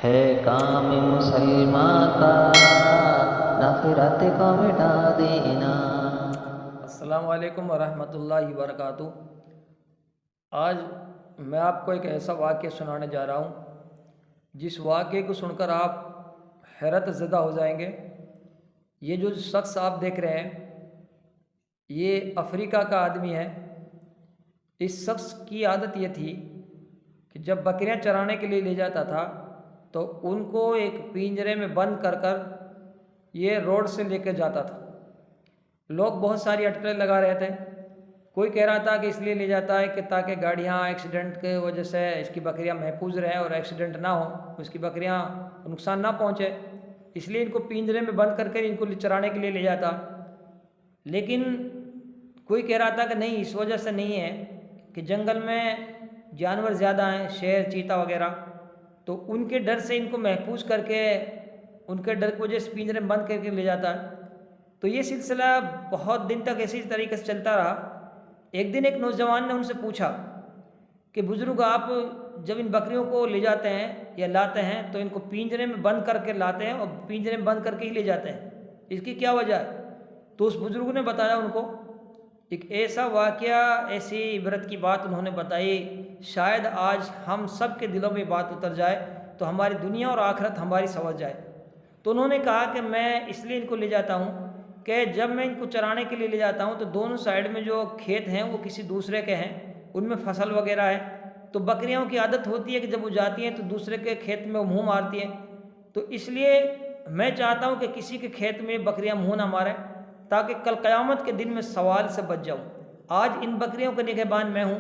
ہے کام مسلمان کا نفرت کو مٹا دینا۔ السلام علیکم ورحمۃ اللہ وبرکاتہ۔ آج میں آپ کو ایک ایسا واقعہ سنانے جا رہا ہوں جس واقعے کو سن کر آپ حیرت زدہ ہو جائیں گے۔ یہ جو شخص آپ دیکھ رہے ہیں یہ افریقہ کا آدمی ہے۔ اس شخص کی عادت یہ تھی کہ جب بکریاں چرانے کے لیے لے جاتا تھا تو ان کو ایک پنجرے میں بند کر کر یہ روڈ سے لے کے جاتا تھا۔ لوگ بہت ساری اٹکلیں لگا رہے تھے۔ کوئی کہہ رہا تھا کہ اس لیے لے جاتا ہے کہ تاکہ گاڑیاں ایکسیڈنٹ کے وجہ سے اس کی بکریاں محفوظ رہیں اور ایکسیڈنٹ نہ ہو، اس کی بکریاں کو نقصان نہ پہنچے، اس لیے ان کو پنجرے میں بند کر کے ان کو چرانے کے لیے لے جاتا۔ لیکن کوئی کہہ رہا تھا کہ نہیں، اس وجہ سے نہیں ہے کہ جنگل میں جانور زیادہ ہیں، شیر، چیتا وغیرہ، تو ان کے ڈر سے ان کو محفوظ کر کے، ان کے ڈر کی وجہ سے پنجرے میں بند کر کے لے جاتا ہے۔ تو یہ سلسلہ بہت دن تک اسی طریقے سے چلتا رہا۔ ایک دن ایک نوجوان نے ان سے پوچھا کہ بزرگ، آپ جب ان بکریوں کو لے جاتے ہیں یا لاتے ہیں تو ان کو پنجرے میں بند کر کے لاتے ہیں اور پنجرے میں بند کر کے ہی لے جاتے ہیں، اس کی کیا وجہ ہے؟ تو اس بزرگ نے بتایا ان کو ایک ایسا واقعہ، ایسی عبرت کی بات انہوں نے بتائی، شاید آج ہم سب کے دلوں میں بات اتر جائے تو ہماری دنیا اور آخرت ہماری سنور جائے۔ تو انہوں نے کہا کہ میں اس لیے ان کو لے جاتا ہوں کہ جب میں ان کو چرانے کے لیے لے جاتا ہوں تو دونوں سائیڈ میں جو کھیت ہیں وہ کسی دوسرے کے ہیں، ان میں فصل وغیرہ ہے، تو بکریوں کی عادت ہوتی ہے کہ جب وہ جاتی ہیں تو دوسرے کے کھیت میں وہ منہ مارتی ہیں۔ تو اس لیے میں چاہتا ہوں کہ کسی کے کھیت میں بکریاں منہ نہ ماریں تاکہ کل قیامت کے دن میں سوال سے بچ جاؤں۔ آج ان بکریوں کا نگہبان میں ہوں،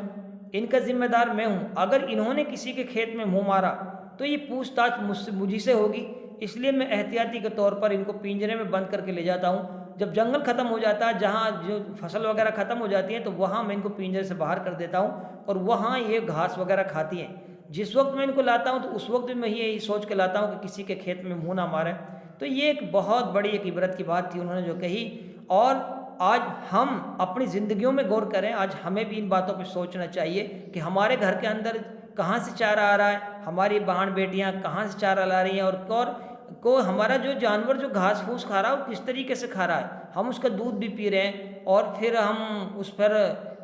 ان کا ذمہ دار میں ہوں، اگر انہوں نے کسی کے کھیت میں منہ مارا تو یہ پوچھ تاچھ مجھ سے ہوگی، اس لیے میں احتیاطی کے طور پر ان کو پنجرے میں بند کر کے لے جاتا ہوں۔ جب جنگل ختم ہو جاتا ہے، جہاں جو فصل وغیرہ ختم ہو جاتی ہیں، تو وہاں میں ان کو پنجرے سے باہر کر دیتا ہوں اور وہاں یہ گھاس وغیرہ کھاتی ہیں۔ جس وقت میں ان کو لاتا ہوں تو اس وقت بھی میں یہی سوچ کے لاتا ہوں کہ کسی کے کھیت میں منہ نہ مارے۔ تو یہ ایک بہت بڑی ایک عبرت کی بات تھی انہوں نے جو کہی، اور آج ہم اپنی زندگیوں میں غور کریں، آج ہمیں بھی ان باتوں پہ سوچنا چاہیے کہ ہمارے گھر کے اندر کہاں سے چارہ آ رہا ہے، ہماری بہن بیٹیاں کہاں سے چارہ لا رہی ہیں، اور کو ہمارا جو جانور جو گھاس پھوس کھا رہا ہے وہ کس طریقے سے کھا رہا ہے، ہم اس کا دودھ بھی پی رہے ہیں اور پھر ہم اس پر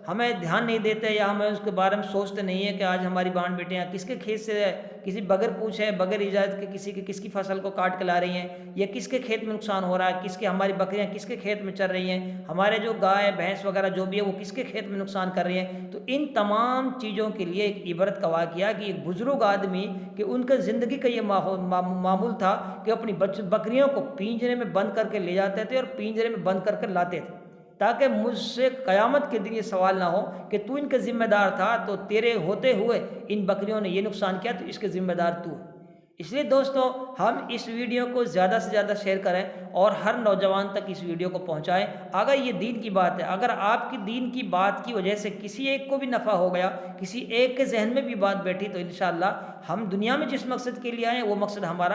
ہمیں دھیان نہیں دیتے یا ہمیں اس کے بارے میں سوچتے نہیں ہیں کہ آج ہماری بہن بیٹیاں کس کے کھیت سے کسی بغیر پوچھے بغیر اجازت کے کس کی فصل کو کاٹ کے لا رہی ہیں، یا کس کے کھیت میں نقصان ہو رہا ہے، کس کے ہماری بکریاں کس کے کھیت میں چر رہی ہیں، ہمارے جو گائے بھینس وغیرہ جو بھی ہے وہ کس کے کھیت میں نقصان کر رہی ہیں۔ تو ان تمام چیزوں کے لیے ایک عبرت کا واقعہ کہ ایک بزرگ آدمی کہ ان کا زندگی کا یہ معمول تھا کہ اپنی بکریوں کو پنجرے میں بند کر کے لے جاتے تھے اور پنجرے میں بند کر کے لاتے تھے تاکہ مجھ سے قیامت کے دن یہ سوال نہ ہو کہ تو ان کا ذمہ دار تھا، تو تیرے ہوتے ہوئے ان بکریوں نے یہ نقصان کیا تو اس کے ذمہ دار تو ہے۔ اس لیے دوستو، ہم اس ویڈیو کو زیادہ سے زیادہ شیئر کریں اور ہر نوجوان تک اس ویڈیو کو پہنچائیں۔ اگر یہ دین کی بات ہے، اگر آپ کی دین کی بات کی وجہ سے کسی ایک کو بھی نفع ہو گیا، کسی ایک کے ذہن میں بھی بات بیٹھی، تو انشاءاللہ ہم دنیا میں جس مقصد کے لیے آئے وہ مقصد ہمارا